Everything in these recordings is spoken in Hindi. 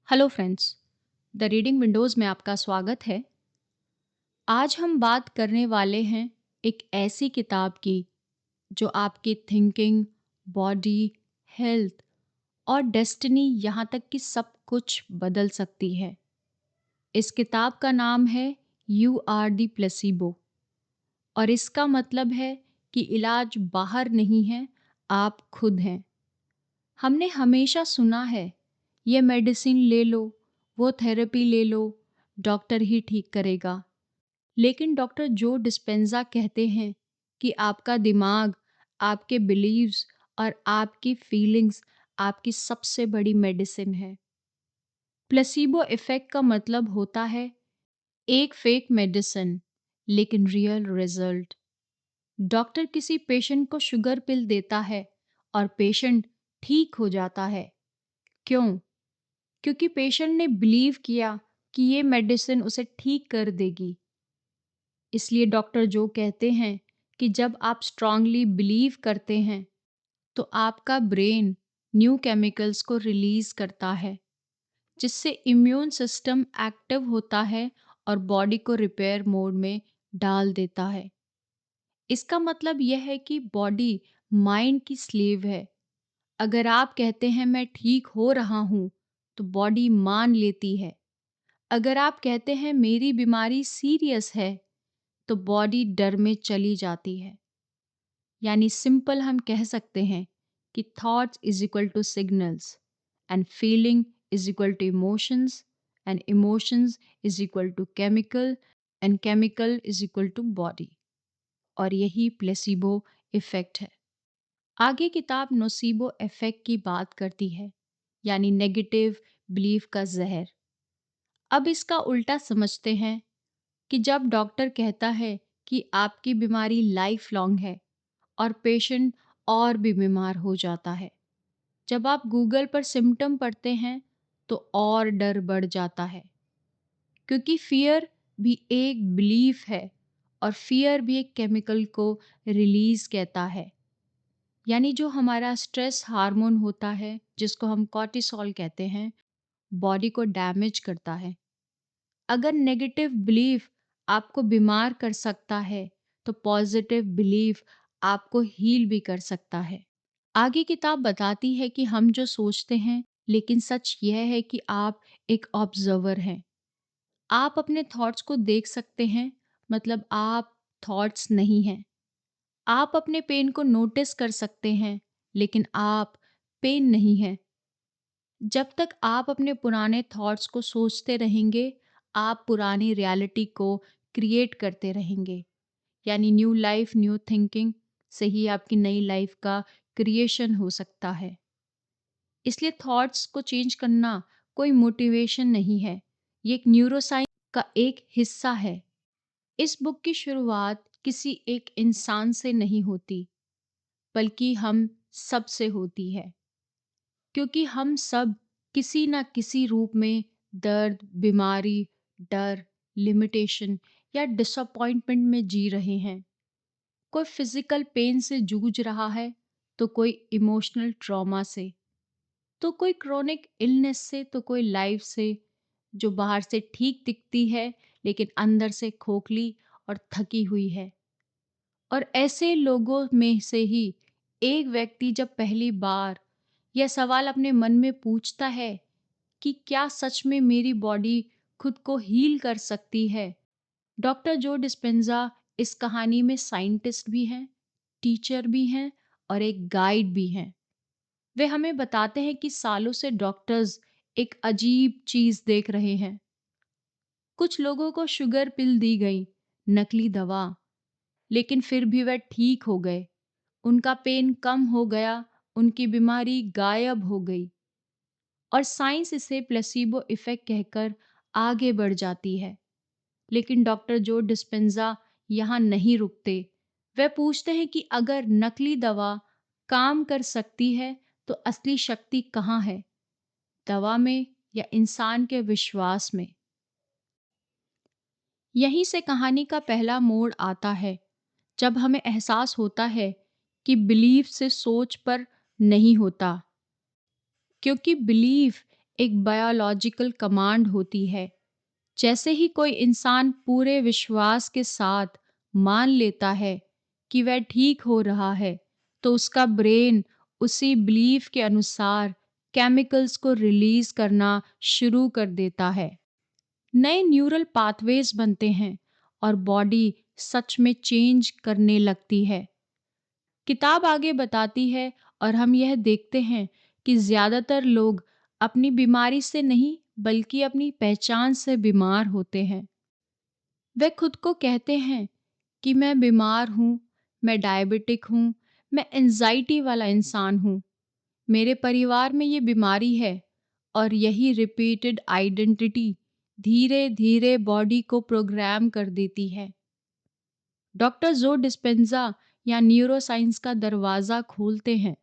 Hello friends, the reading Windows में आपका स्वागत है। आज हम बात करने वाले हैं एक ऐसी किताब की जो आपकी थिंकिंग, बॉडी, हेल्थ और डेस्टिनी यहाँ तक कि सब कुछ बदल सकती है। इस किताब का नाम है यू आर द प्लेसिबो और इसका मतलब है कि इलाज बाहर नहीं है, आप खुद हैं। हमने हमेशा सुना है, ये मेडिसिन ले लो, वो थेरेपी ले लो, डॉक्टर ही ठीक करेगा। लेकिन डॉक्टर जो डिस्पेंजा कहते हैं कि आपका दिमाग, आपके बिलीव्स और आपकी फीलिंग्स आपकी सबसे बड़ी मेडिसिन है। प्लेसिबो इफेक्ट का मतलब होता है एक फेक मेडिसिन लेकिन रियल रिजल्ट। डॉक्टर किसी पेशेंट को शुगर पिल देता है और पेशेंट ठीक हो जाता है। क्यों? क्योंकि पेशेंट ने बिलीव किया कि ये मेडिसिन उसे ठीक कर देगी। इसलिए डॉक्टर जो कहते हैं कि जब आप स्ट्रांगली बिलीव करते हैं तो आपका ब्रेन न्यू केमिकल्स को रिलीज करता है जिससे इम्यून सिस्टम एक्टिव होता है और बॉडी को रिपेयर मोड में डाल देता है। इसका मतलब यह है कि बॉडी माइंड की स्लेव है। अगर आप कहते हैं मैं ठीक हो रहा हूँ तो बॉडी मान लेती है। अगर आप कहते हैं मेरी बीमारी सीरियस है तो बॉडी डर में चली जाती है। यानी सिंपल हम कह सकते हैं कि thoughts is equal to signals and feeling is equal to emotions and emotions is equal to chemical and chemical is equal to body. और यही प्लेसिबो इफेक्ट है। आगे किताब नोसिबो इफेक्ट की बात करती है, यानी नेगेटिव बिलीफ का जहर। अब इसका उल्टा समझते हैं कि जब डॉक्टर कहता है कि आपकी बीमारी लाइफ लॉन्ग है और पेशेंट और भी बीमार हो जाता है। जब आप गूगल पर सिम्टम पढ़ते हैं तो और डर बढ़ जाता है, क्योंकि फियर भी एक बिलीफ है और फियर भी एक केमिकल को रिलीज कहता है। यानी जो हमारा स्ट्रेस हार्मोन होता है जिसको हम कॉर्टिसोल कहते हैं, बॉडी को डैमेज करता है। अगर नेगेटिव बिलीफ आपको बीमार कर सकता है तो पॉजिटिव बिलीफ आपको हील भी कर सकता है। आगे किताब बताती है कि हम जो सोचते हैं, लेकिन सच यह है कि आप एक ऑब्जर्वर हैं। आप अपने थॉट्स को देख सकते हैं, मतलब आप थॉट्स नहीं हैं। आप अपने पेन को नोटिस कर सकते हैं, लेकिन आप पेन नहीं हैं। जब तक आप अपने पुराने थॉट्स को सोचते रहेंगे, आप पुरानी रियलिटी को क्रिएट करते रहेंगे। यानी न्यू लाइफ, न्यू थिंकिंग से ही आपकी नई लाइफ का क्रिएशन हो सकता है। इसलिए थॉट्स को चेंज करना कोई मोटिवेशन नहीं है, ये एक न्यूरोसाइंस का एक हिस्सा है। इस बुक की शुरुआत किसी एक इंसान से नहीं होती, बल्कि हम सब से होती है, क्योंकि हम सब किसी ना किसी रूप में दर्द, बीमारी, डर, लिमिटेशन या डिसअपॉइंटमेंट में जी रहे हैं। कोई फिजिकल पेन से जूझ रहा है, तो कोई इमोशनल ट्रॉमा से, तो कोई क्रोनिक इलनेस से, तो कोई लाइफ से जो बाहर से ठीक दिखती है लेकिन अंदर से खोखली और थकी हुई है। और ऐसे लोगों में से ही एक व्यक्ति जब पहली बार यह सवाल अपने मन में पूछता है कि क्या सच में मेरी बॉडी खुद को हील कर सकती है। डॉक्टर जो डिस्पेंजा इस कहानी में साइंटिस्ट भी हैं, टीचर भी हैं और एक गाइड भी हैं। वे हमें बताते हैं कि सालों से डॉक्टर्स एक अजीब चीज देख रहे हैं। कुछ लोगों को शुगर पिल दी गई, नकली दवा, लेकिन फिर भी वह ठीक हो गए। उनका पेन कम हो गया, उनकी बीमारी गायब हो गई। और साइंस इसे प्लेसिबो इफेक्ट कहकर आगे बढ़ जाती है। लेकिन डॉक्टर जो डिस्पेंजा यहाँ नहीं रुकते। वे पूछते हैं कि अगर नकली दवा काम कर सकती है तो असली शक्ति कहाँ है, दवा में या इंसान के विश्वास में। यहीं से कहानी का पहला मोड़ आता है, जब हमें एहसास होता है कि बिलीफ से सोच पर नहीं होता, क्योंकि बिलीफ एक बायोलॉजिकल कमांड होती है। जैसे ही कोई इंसान पूरे विश्वास के साथ मान लेता है कि वह ठीक हो रहा है, तो उसका ब्रेन उसी बिलीफ के अनुसार केमिकल्स को रिलीज करना शुरू कर देता है। नए न्यूरल पाथवेज बनते हैं और बॉडी सच में चेंज करने लगती है। किताब आगे बताती है और हम यह देखते हैं कि ज़्यादातर लोग अपनी बीमारी से नहीं बल्कि अपनी पहचान से बीमार होते हैं। वे खुद को कहते हैं कि मैं बीमार हूँ, मैं डायबिटिक हूँ, मैं एंजाइटी वाला इंसान हूँ, मेरे परिवार में ये बीमारी है। और यही रिपीटेड आइडेंटिटी धीरे धीरे बॉडी को प्रोग्राम कर देती है। डॉक्टर जो डिस्पेंजा या न्यूरोसाइंस का दरवाज़ा खोलते हैं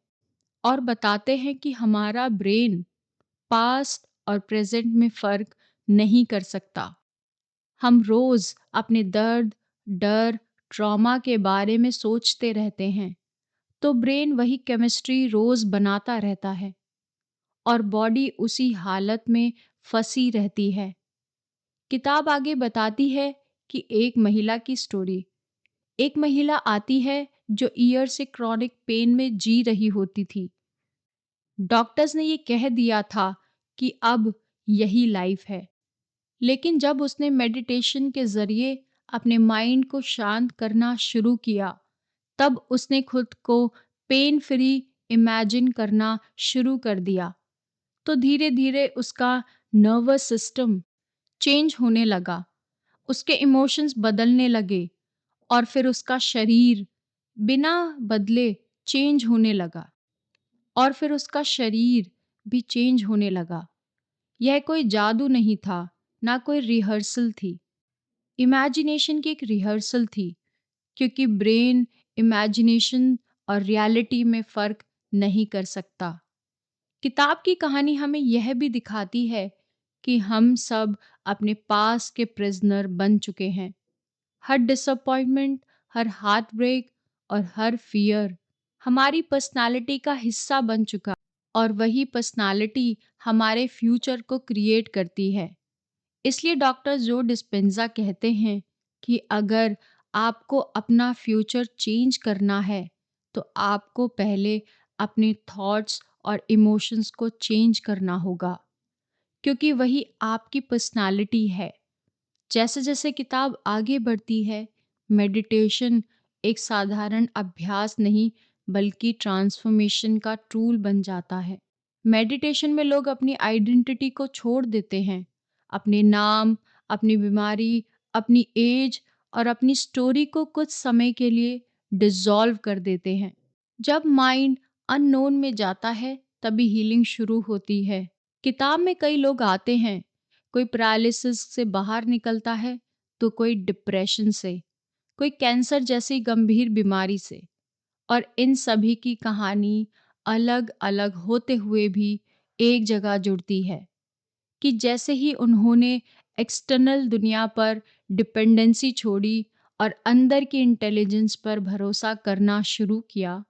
और बताते हैं कि हमारा ब्रेन पास्ट और प्रेजेंट में फ़र्क नहीं कर सकता। हम रोज़ अपने दर्द, डर, ट्रॉमा के बारे में सोचते रहते हैं, तो ब्रेन वही केमिस्ट्री रोज़ बनाता रहता है और बॉडी उसी हालत में फंसी रहती है। किताब आगे बताती है कि एक महिला की स्टोरी। एक महिला आती है जो ईयर से क्रॉनिक पेन में जी रही होती थी। डॉक्टर्स ने ये कह दिया था कि अब यही लाइफ है। लेकिन जब उसने मेडिटेशन के ज़रिए अपने माइंड को शांत करना शुरू किया, तब उसने खुद को पेन फ्री इमेजिन करना शुरू कर दिया। तो धीरे-धीरे उसका नर्वस सिस्टम चेंज होने लगा, उसके इमोशंस बदलने लगे और फिर उसका शरीर बिना बदले चेंज होने लगा और फिर उसका शरीर भी चेंज होने लगा। यह कोई जादू नहीं था, ना कोई रिहर्सल थी। इमेजिनेशन की एक रिहर्सल थी, क्योंकि ब्रेन इमेजिनेशन और रियलिटी में फ़र्क नहीं कर सकता। किताब की कहानी हमें यह भी दिखाती है कि हम सब अपने पास के प्रिजनर बन चुके हैं। हर डिसअपॉइंटमेंट, हर हार्ट ब्रेक और हर फियर हमारी पर्सनालिटी का हिस्सा बन चुका और वही पर्सनालिटी हमारे फ्यूचर को क्रिएट करती है। इसलिए डॉक्टर जो डिस्पेंजा कहते हैं कि अगर आपको अपना फ्यूचर चेंज करना है, तो आपको पहले अपने थॉट्स और इमोशंस को चेंज करना होगा, क्योंकि वही आपकी पर्सनालिटी है। जैसे-जैसे किताब आगे बढ़ती है, मेडिटेशन एक साधारण अभ्यास नहीं, बल्कि ट्रांसफॉर्मेशन का टूल बन जाता है। मेडिटेशन में लोग अपनी आइडेंटिटी को छोड़ देते हैं, अपने नाम, अपनी बीमारी, अपनी एज और अपनी स्टोरी को कुछ समय के लिए डिसॉल्व कर देते हैं। जब माइंड अननोन में जाता है, तभी हीलिंग शुरू होती है। किताब में कई लोग आते हैं, कोई पैरालिसिस से बाहर निकलता है, तो कोई डिप्रेशन से, कोई कैंसर जैसी गंभीर बीमारी से। और इन सभी की कहानी अलग-अलग होते हुए भी एक जगह जुड़ती है कि जैसे ही उन्होंने एक्सटर्नल दुनिया पर डिपेंडेंसी छोड़ी और अंदर की इंटेलिजेंस पर भरोसा करना शुरू किया,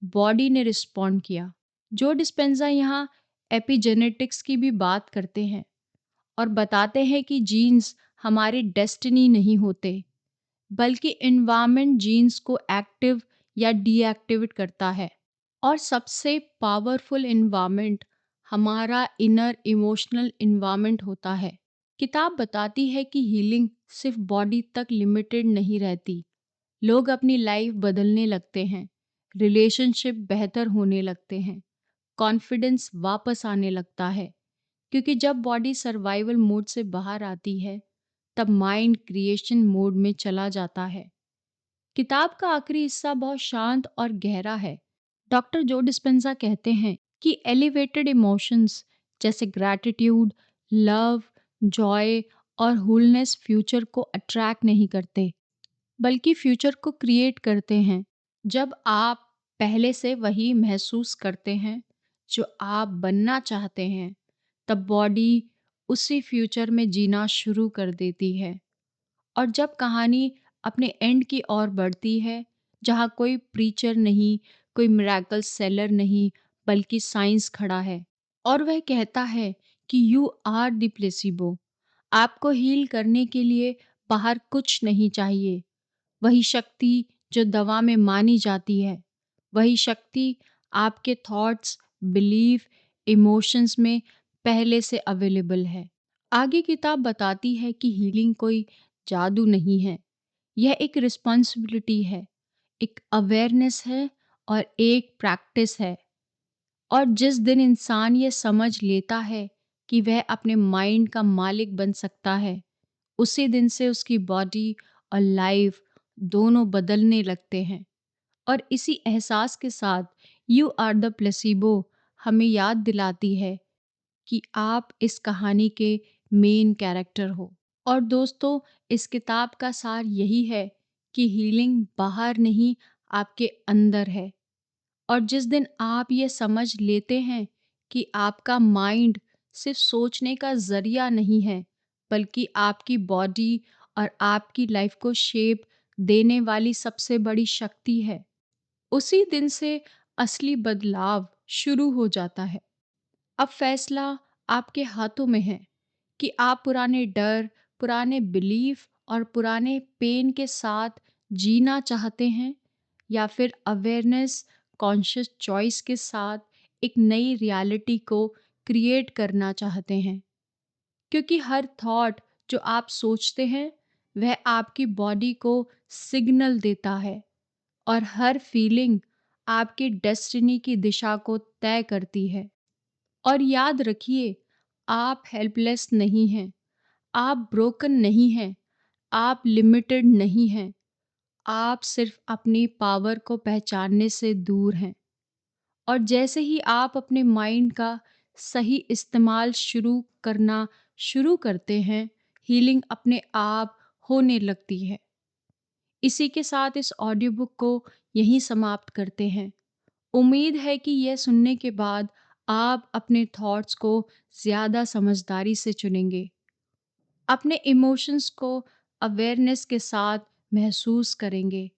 बॉडी ने रिस्पॉन्ड किया। जो डिस्पेंजा यहाँ एपिजेनेटिक्स की भी बात करते हैं और बताते हैं कि जीन्स हमारी डेस्टिनी नहीं होते, बल्कि एनवायरनमेंट जीन्स को एक्टिव या डीएक्टिवेट करता है। और सबसे पावरफुल एनवायरनमेंट हमारा इनर इमोशनल एनवायरनमेंट होता है। किताब बताती है कि हीलिंग सिर्फ बॉडी तक लिमिटेड नहीं रहती। लोग अपनी लाइफ बदलने लगते हैं, रिलेशनशिप बेहतर होने लगते हैं, कॉन्फिडेंस वापस आने लगता है, क्योंकि जब बॉडी सर्वाइवल मोड से बाहर आती है, तब माइंड क्रिएशन मोड में चला जाता है। किताब का आखिरी हिस्सा बहुत शांत और गहरा है। डॉक्टर जो डिस्पेंजा कहते हैं कि एलिवेटेड इमोशंस जैसे ग्रैटिट्यूड, लव, जॉय और होलनेस फ्यूचर को अट्रैक्ट नहीं करते, बल्कि फ्यूचर को क्रिएट करते हैं। जब आप पहले से वही महसूस करते हैं जो आप बनना चाहते हैं, तब बॉडी उसी फ्यूचर में जीना शुरू कर देती है। और जब कहानी अपने एंड की ओर बढ़ती है, जहाँ कोई प्रीचर नहीं, कोई मिरेकल सेलर नहीं, बल्कि साइंस खड़ा है और वह कहता है कि यू आर द प्लेसिबो। आपको हील करने के लिए बाहर कुछ नहीं चाहिए। वही शक्ति जो दवा में मानी जाती है, वही शक्ति आपके थॉट्स, बिलीफ, इमोशंस में पहले से अवेलेबल है। आगे किताब बताती है कि हीलिंग कोई जादू नहीं है, यह एक रिस्पॉन्सिबिलिटी है, एक अवेयरनेस है और एक प्रैक्टिस है। और जिस दिन इंसान ये समझ लेता है कि वह अपने माइंड का मालिक बन सकता है, उसी दिन से उसकी बॉडी और लाइफ दोनों बदलने लगते हैं। और इसी एहसास के साथ यू आर द प्लेसिबो हमें याद दिलाती है कि आप इस कहानी के मेन कैरेक्टर हो। और दोस्तों, इस किताब का सार यही है कि हीलिंग बाहर नहीं, आपके अंदर है। और जिस दिन आप ये समझ लेते हैं कि आपका माइंड सिर्फ सोचने का ज़रिया नहीं है, बल्कि आपकी बॉडी और आपकी लाइफ को शेप देने वाली सबसे बड़ी शक्ति है, उसी दिन से असली बदलाव शुरू हो जाता है। अब फैसला आपके हाथों में है कि आप पुराने डर, पुराने बिलीफ और पुराने पेन के साथ जीना चाहते हैं, या फिर अवेयरनेस, कॉन्शियस चॉइस के साथ एक नई रियलिटी को क्रिएट करना चाहते हैं। क्योंकि हर थॉट जो आप सोचते हैं, वह आपकी बॉडी को सिग्नल देता है, और हर फीलिंग आपकी डेस्टिनी की दिशा को तय करती है। और याद रखिए, आप हेल्पलेस नहीं हैं, आप ब्रोकन नहीं हैं, आप लिमिटेड नहीं हैं, आप सिर्फ अपनी पावर को पहचानने से दूर हैं। और जैसे ही आप अपने माइंड का सही इस्तेमाल शुरू करते हैं, हीलिंग अपने आप होने लगती है। इसी के साथ इस ऑडियो बुक को यहीं समाप्त करते हैं। उम्मीद है कि यह सुनने के बाद आप अपने थॉट्स को ज़्यादा समझदारी से चुनेंगे, अपने इमोशंस को अवेयरनेस के साथ महसूस करेंगे,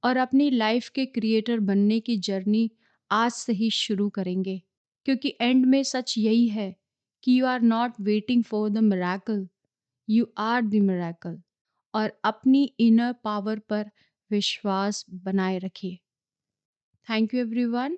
और अपनी लाइफ के क्रिएटर बनने की जर्नी आज से ही शुरू करेंगे। क्योंकि एंड में सच यही है कि you are not waiting for the miracle, you are the miracle. और अपनी इनर पावर पर विश्वास बनाए रखिए। Thank you everyone.